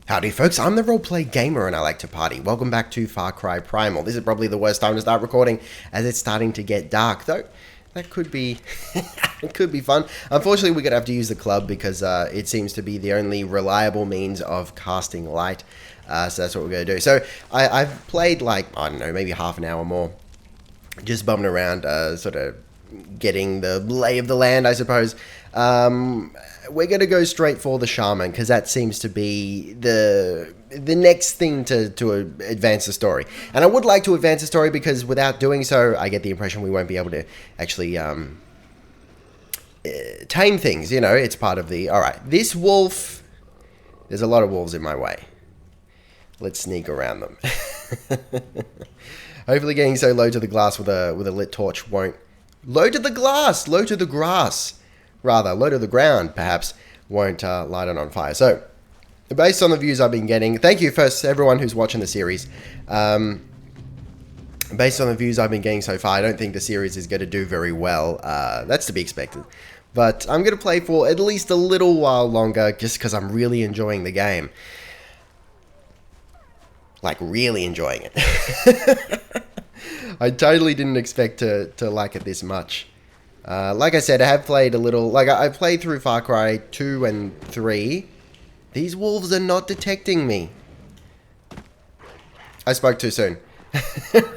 Howdy folks, I'm the Roleplay Gamer and I like to party. Welcome back to Far Cry Primal. This is probably the worst time to start recording as it's starting to get dark, though that could be it could be fun. Unfortunately, we're going to have to use the club because it seems to be the only reliable means of casting light. So that's what we're going to do. So I've played like, I don't know, maybe half an hour more. Just bumming around, sort of getting the lay of the land, I suppose. We're going to go straight for the shaman because that seems to be the next thing to advance the story. And I would like to advance the story because without doing so, I get the impression we won't be able to actually tame things. You know, it's part of the... Alright, this wolf... There's a lot of wolves in my way. Let's sneak around them. Hopefully getting so low to the glass with a lit torch won't... Low to the glass! Low to the grass! Rather, low to the ground, perhaps, won't light it on fire. So, based on the views I've been getting... Thank you first to everyone who's watching the series. Based on the views I've been getting so far, I don't think the series is going to do very well. That's to be expected. But I'm going to play for at least a little while longer, just because I'm really enjoying the game. Like, really enjoying it. I totally didn't expect to like it this much. Like I said, I have played a little... Like, I played through Far Cry 2 and 3. These wolves are not detecting me. I spoke too soon.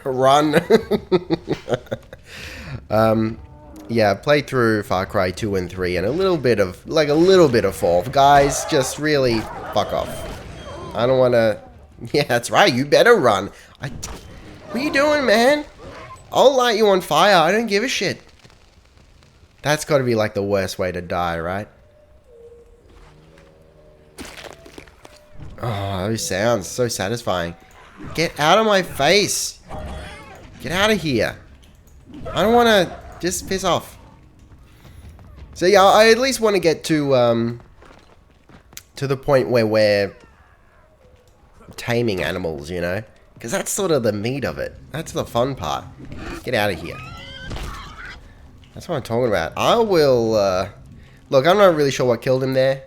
Run. Yeah, I played through Far Cry 2 and 3 and a little bit of 4. Guys, just really fuck off. I don't want to... Yeah, that's right. You better run. What are you doing, man? I'll light you on fire. I don't give a shit. That's got to be like the worst way to die, right? Oh, those sounds. So satisfying. Get out of my face. Get out of here. I don't want to... Just piss off. So yeah, I at least want to get to the point where we're taming animals, you know? Because that's sort of the meat of it. That's the fun part. Get out of here. That's what I'm talking about. I will... Look, I'm not really sure what killed him there.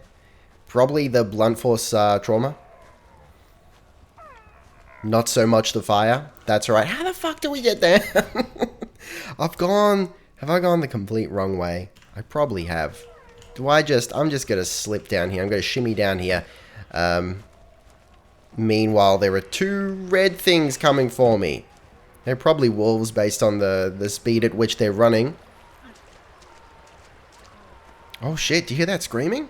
Probably the blunt force trauma. Not so much the fire. That's right. How the fuck do we get there? Have I gone the complete wrong way? I probably have. I'm just going to slip down here. I'm going to shimmy down here. Meanwhile, there are 2 red things coming for me. They're probably wolves based on the speed at which they're running. Oh shit, do you hear that screaming?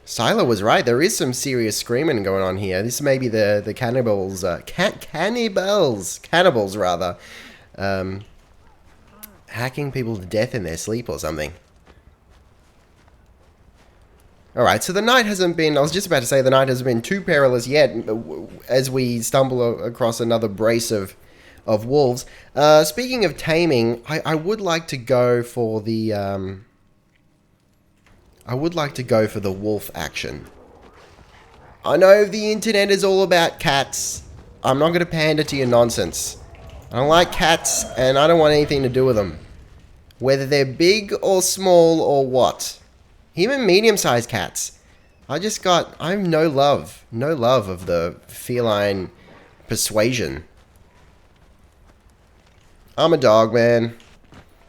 Silo was right, there is some serious screaming going on here. This may be the cannibals, cannibals rather, hacking people to death in their sleep or something. Alright, so the night hasn't been... I was just about to say the night hasn't been too perilous yet as we stumble across another brace of wolves. Speaking of taming, I would like to go for the... I would like to go for the wolf action. I know the internet is all about cats. I'm not going to pander to your nonsense. I don't like cats and I don't want anything to do with them. Whether they're big or small or what. Even medium-sized cats. I have no love. No love of the feline persuasion. I'm a dog, man.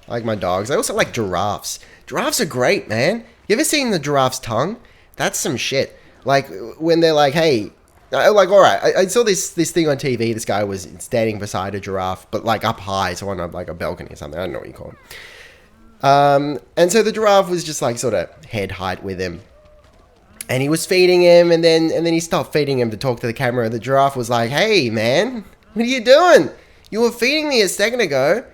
I like my dogs. I also like giraffes. Giraffes are great, man. You ever seen the giraffe's tongue? That's some shit. Like, when they're like, hey... Like, alright, I saw this thing on TV. This guy was standing beside a giraffe, but like up high, so on like a balcony or something. I don't know what you call it. And so the giraffe was just like sort of head height with him. And he was feeding him, and then he stopped feeding him to talk to the camera. The giraffe was like, hey, man, what are you doing? You were feeding me a second ago.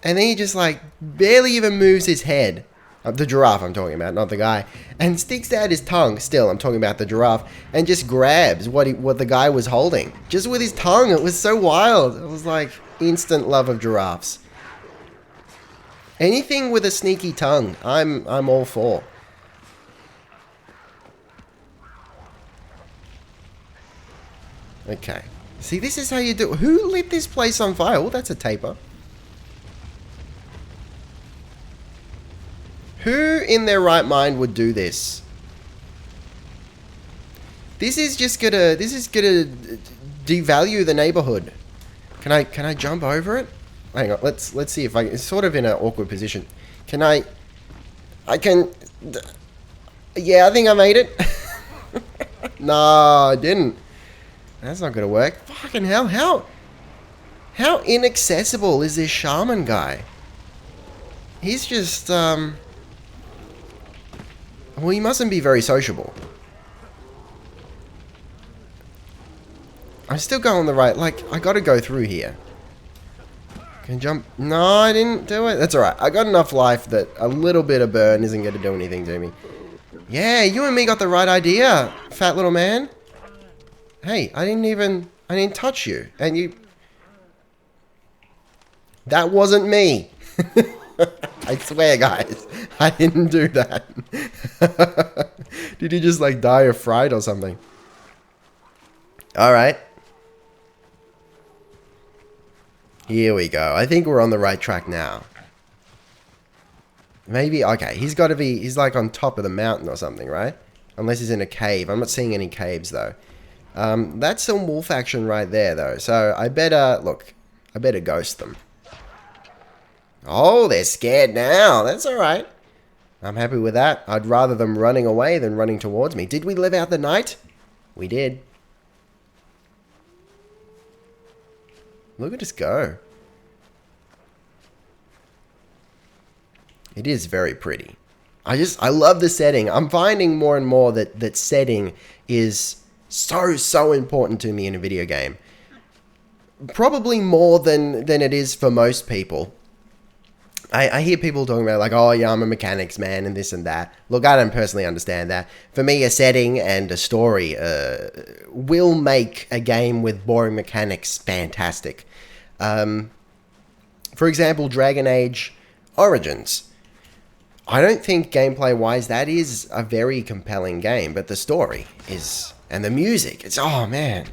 And then he just like barely even moves his head. The giraffe I'm talking about, not the guy. And sticks out his tongue, still I'm talking about the giraffe, and just grabs what the guy was holding. Just with his tongue. It was so wild. It was like instant love of giraffes. Anything with a sneaky tongue, I'm all for. Okay. See, this is how you do... Who lit this place on fire? Oh, that's a taper. Who in their right mind would do this? This is gonna devalue the neighborhood. Can I jump over it? Hang on, let's see if it's sort of in an awkward position. Can I can... Yeah, I think I made it. No, I didn't. That's not gonna work. Fucking hell, how inaccessible is this shaman guy? He's just, well, he mustn't be very sociable. I'm still going the right, like, I gotta go through here. Can jump? No, I didn't do it. That's alright. I got enough life that a little bit of burn isn't gonna do anything to me. Yeah, you and me got the right idea, fat little man. Hey, I didn't touch you. And you... That wasn't me. I swear, guys. I didn't do that. Did he just, like, die of fright or something? Alright. Here we go. I think we're on the right track now. Maybe, okay, he's got to be, he's like on top of the mountain or something, right? Unless he's in a cave. I'm not seeing any caves, though. That's some wolf action right there, though. So, I better, look, I better ghost them. Oh, they're scared now. That's alright. I'm happy with that. I'd rather them running away than running towards me. Did we live out the night? We did. Look at us go. It is very pretty. I love the setting. I'm finding more and more that setting is so important to me in a video game. Probably more than it is for most people. I hear people talking about like, oh yeah, I'm a mechanics man and this and that. Look, I don't personally understand that. For me, a setting and a story will make a game with boring mechanics fantastic. For example, Dragon Age Origins. I don't think gameplay-wise that is a very compelling game, but the story is, and the music, it's, oh man,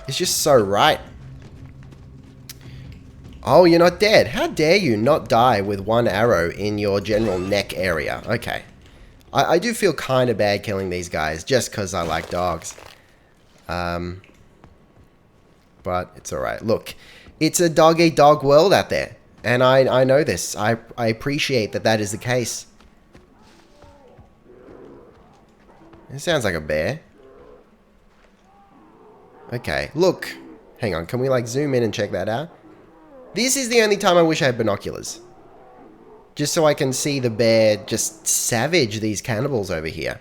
it's just so right. Oh, you're not dead. How dare you not die with one arrow in your general neck area? Okay. I do feel kind of bad killing these guys just because I like dogs. But it's alright. Look, it's a dog-eat-dog world out there. And I know this. I appreciate that is the case. It sounds like a bear. Okay, look. Hang on, can we like zoom in and check that out? This is the only time I wish I had binoculars. Just so I can see the bear just savage these cannibals over here.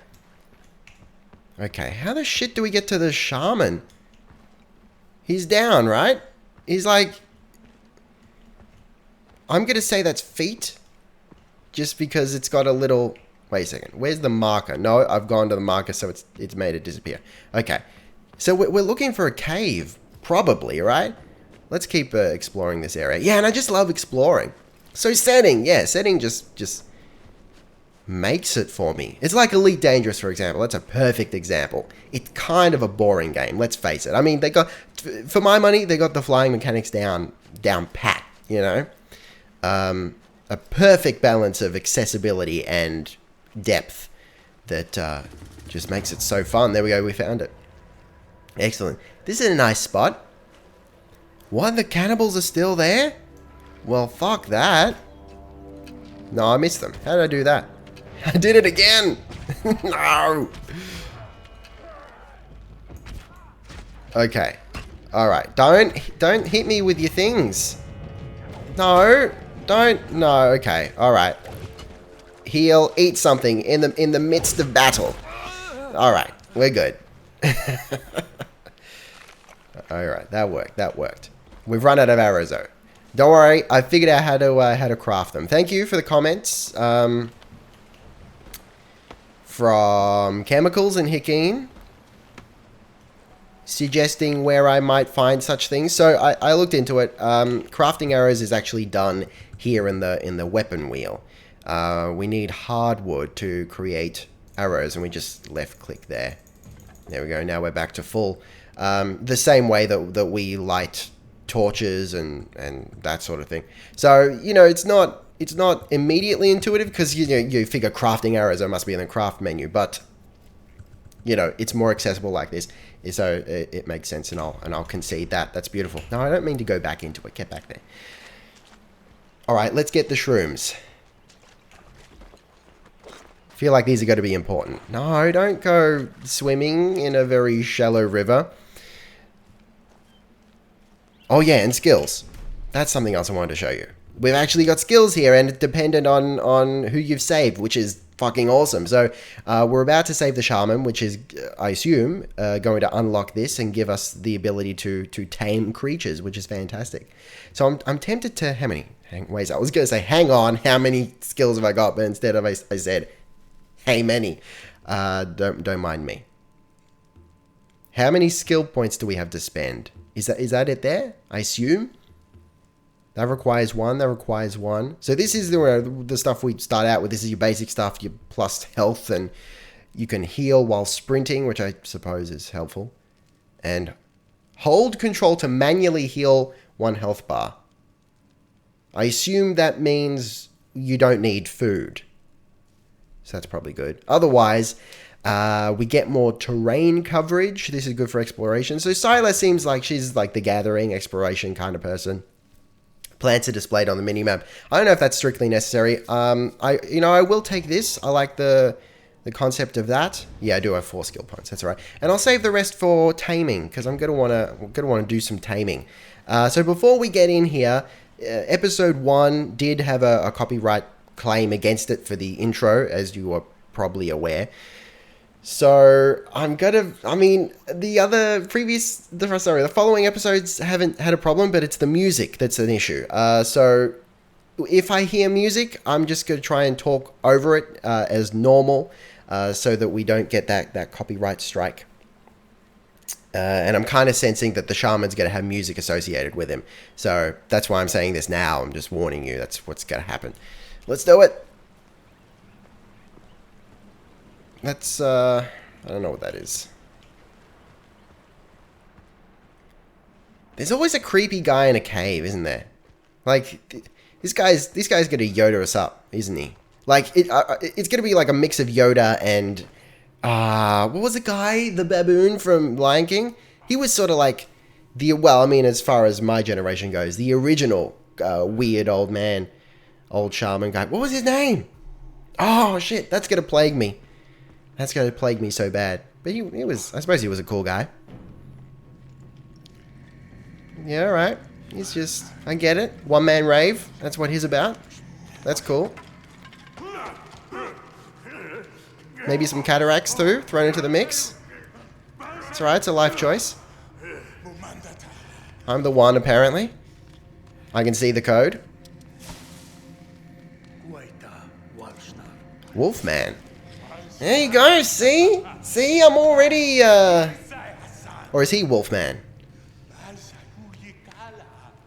Okay, how the shit do we get to the shaman? He's down, right? He's like... I'm going to say that's feet. Just because it's got a little... Wait a second. Where's the marker? No, I've gone to the marker, so it's made it disappear. Okay. So we're looking for a cave. Probably, right? Let's keep exploring this area. Yeah, and I just love exploring. So setting. Yeah, setting just makes it for me. It's like Elite Dangerous, for example. That's a perfect example. It's kind of a boring game, let's face it. I mean, they got... For my money, they got the flying mechanics down pat, you know? A perfect balance of accessibility and depth that just makes it so fun. There we go, we found it. Excellent. This is a nice spot. What, the cannibals are still there? Well, fuck that. No, I missed them. How did I do that? I did it again! No! Okay. Alright, don't hit me with your things. No, don't, no, okay, alright. Heal, eat something in the midst of battle. Alright, we're good. Alright, that worked. We've run out of arrows though. Don't worry, I figured out how to craft them. Thank you for the comments. From Chemicals and Hikeen, suggesting where I might find such things. So I looked into it. Crafting arrows is actually done here in the weapon wheel. We need hardwood to create arrows, and we just left click there. There we go. Now we're back to full. The same way that we light torches and that sort of thing. So, you know, it's not it's not immediately intuitive because you figure crafting arrows, it must be in the craft menu, but it's more accessible like this, so it makes sense, and I'll concede that. That's beautiful. No, I don't mean to go back into it. Get back there. All right, let's get the shrooms. Feel like these are going to be important. No, don't go swimming in a very shallow river. Oh yeah, and skills. That's something else I wanted to show you. We've actually got skills here, and it's dependent on who you've saved, which is fucking awesome. So we're about to save the shaman, which is, I assume, going to unlock this and give us the ability to tame creatures, which is fantastic. So I'm tempted to... How many? Wait, I was going to say, hang on, how many skills have I got? But instead I said, hey, many. Don't mind me. How many skill points do we have to spend? Is that it there? I assume. That requires one. That requires one. So this is the stuff we start out with. This is your basic stuff, your plus health, and you can heal while sprinting, which I suppose is helpful. And hold control to manually heal 1 health bar. I assume that means you don't need food. So that's probably good. Otherwise, we get more terrain coverage. This is good for exploration. So Scylla seems like she's like the gathering, exploration kind of person. Plants are displayed on the minimap. I don't know if that's strictly necessary. I will take this. I like the concept of that. Yeah, I do have 4 skill points. That's all right. And I'll save the rest for taming because I'm gonna wanna do some taming. So before we get in here, episode 1 did have a copyright claim against it for the intro, as you are probably aware. So the following episodes haven't had a problem, but it's the music that's an issue. So if I hear music, I'm just going to try and talk over it as normal, so that we don't get that copyright strike. And I'm kind of sensing that the shaman's going to have music associated with him. So that's why I'm saying this now. I'm just warning you. That's what's going to happen. Let's do it. That's, I don't know what that is. There's always a creepy guy in a cave, isn't there? Like, this guy's gonna Yoda us up, isn't he? Like, it's gonna be like a mix of Yoda and, what was the guy? The baboon from Lion King? He was sort of like as far as my generation goes, the original weird old man, old shaman guy. What was his name? Oh, shit, that's gonna plague me. That's going to plague me so bad. But he was... I suppose he was a cool guy. Yeah, alright. He's just... I get it. One man rave. That's what he's about. That's cool. Maybe some cataracts too, thrown into the mix. It's alright, it's a life choice. I'm the one, apparently. I can see the code. Wolfman. There you go, see? See, I'm already, Or is he Wolfman?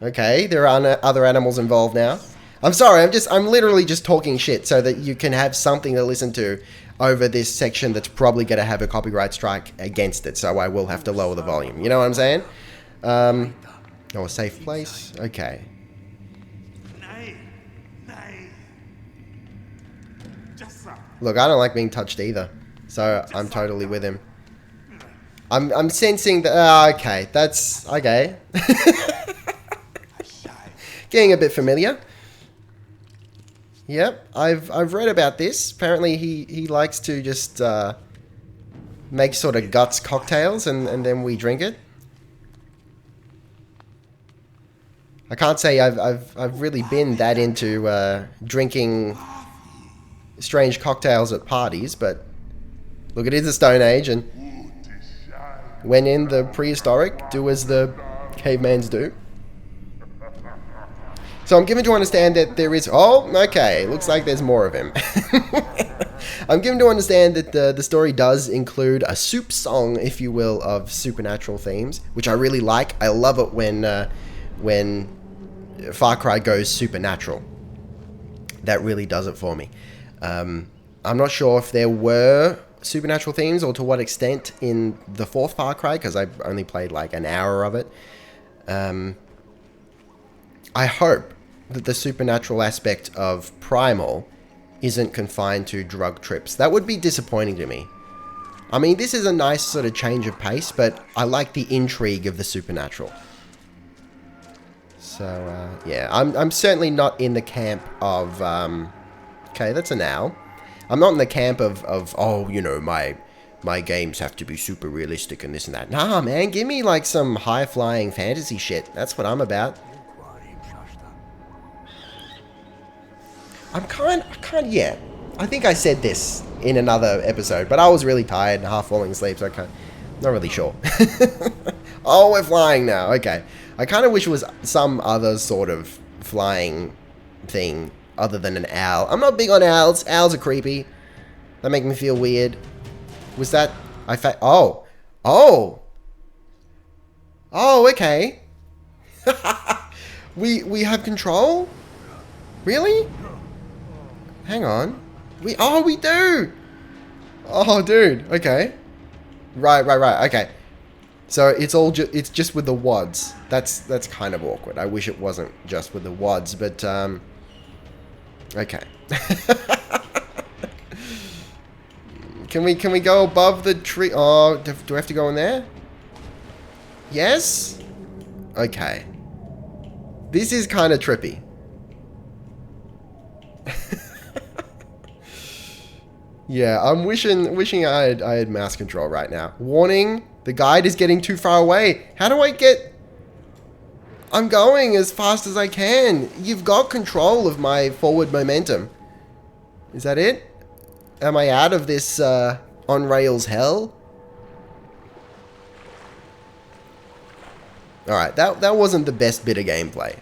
Okay, there are other animals involved now. I'm sorry, I'm literally just talking shit so that you can have something to listen to over this section that's probably going to have a copyright strike against it, so I will have to lower the volume. You know what I'm saying? Oh, a safe place? Okay. Look, I don't like being touched either, so I'm totally with him. I'm sensing that... okay, that's... okay. Getting a bit familiar. Yep, I've read about this. Apparently he likes to just make sort of guts cocktails and then we drink it. I can't say I've really been that into drinking strange cocktails at parties, but look, it is the Stone Age, and when in the prehistoric, do as the cavemans do. So I'm given to understand that there is... oh, okay, looks like there's more of him. I'm given to understand that the story does include a soup song, if you will, of supernatural themes, which I really like. I love it when Far Cry goes supernatural. That really does it for me. I'm not sure if there were supernatural themes or to what extent in the 4th Far Cry, because I only played like an hour of it. I hope that the supernatural aspect of Primal isn't confined to drug trips. That would be disappointing to me. I mean, this is a nice sort of change of pace, but I like the intrigue of the supernatural. So, yeah, I'm certainly not in the camp of, okay, that's an owl. I'm not in the camp of oh, you know, my games have to be super realistic and this and that. Nah, man, give me like some high-flying fantasy shit. That's what I'm about. Yeah. I think I said this in another episode, but I was really tired and half falling asleep, so not really sure. Oh, we're flying now. Okay. I kind of wish it was some other sort of flying thing other than an owl. I'm not big on owls. Owls are creepy. They make me feel weird. Was that... Oh. Oh. Oh, okay. We have control? Really? Hang on. We do! Oh, dude. Okay. Right. Okay. So it's all it's just with the WODs. That's kind of awkward. I wish it wasn't just with the WODs, but okay. Can we go above the tree? Oh, do I have to go in there? Yes? Okay. This is kind of trippy. Yeah, I'm wishing I had mouse control right now. Warning, the guide is getting too far away. How do I get... I'm going as fast as I can. You've got control of my forward momentum. Is that it? Am I out of this on rails hell? Alright, that wasn't the best bit of gameplay.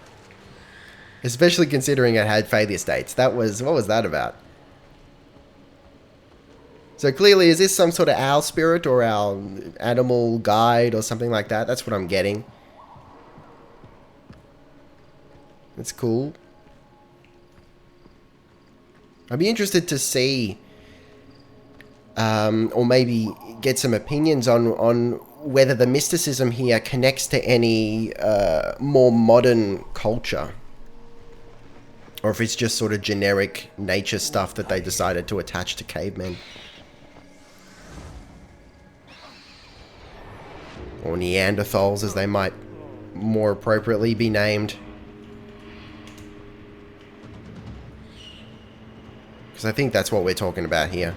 Especially considering it had failure states. What was that about? So clearly, is this some sort of owl spirit or our animal guide or something like that? That's what I'm getting. That's cool. I'd be interested to see, or maybe get some opinions on whether the mysticism here connects to any more modern culture. Or if it's just sort of generic nature stuff that they decided to attach to cavemen. Or Neanderthals, as they might more appropriately be named. Because I think that's what we're talking about here.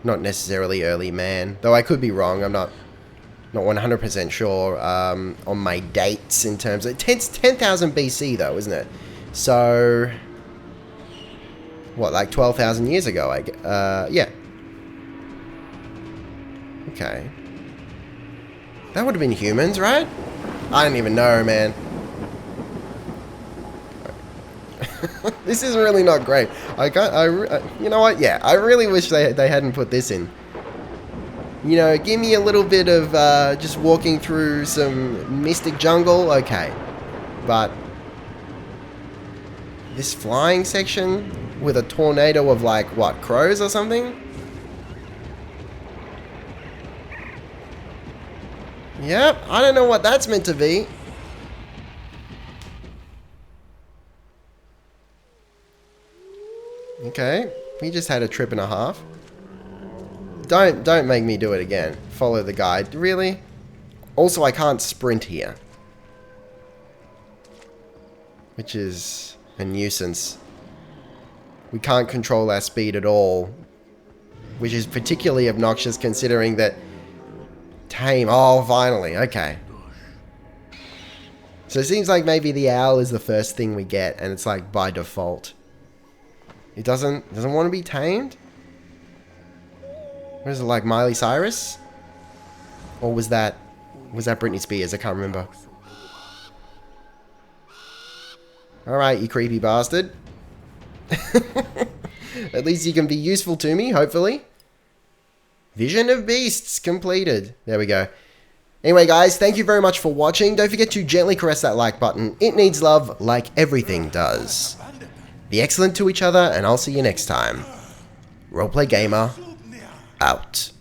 Not necessarily early man. Though I could be wrong. I'm not 100% sure on my dates in terms of... 10,000 BC though, isn't it? So... what, like 12,000 years ago? Yeah. Okay. That would have been humans, right? I don't even know, man. This is really not great. You know what? Yeah, I really wish they hadn't put this in. You know, give me a little bit of just walking through some mystic jungle, okay. But this flying section with a tornado of like, what, crows or something? Yep, I don't know what that's meant to be. Okay, we just had a trip and a half. Don't make me do it again. Follow the guide. Really? Also, I can't sprint here. Which is a nuisance. We can't control our speed at all. Which is particularly obnoxious considering that... Tame. Oh, finally. Okay. So it seems like maybe the owl is the first thing we get, and it's like by default. It doesn't want to be tamed? What is it, like Miley Cyrus? Or was that Britney Spears? I can't remember. Alright, you creepy bastard. At least you can be useful to me, hopefully. Vision of Beasts completed. There we go. Anyway, guys, thank you very much for watching. Don't forget to gently caress that like button. It needs love like everything does. Be excellent to each other, and I'll see you next time. Roleplay Gamer, out.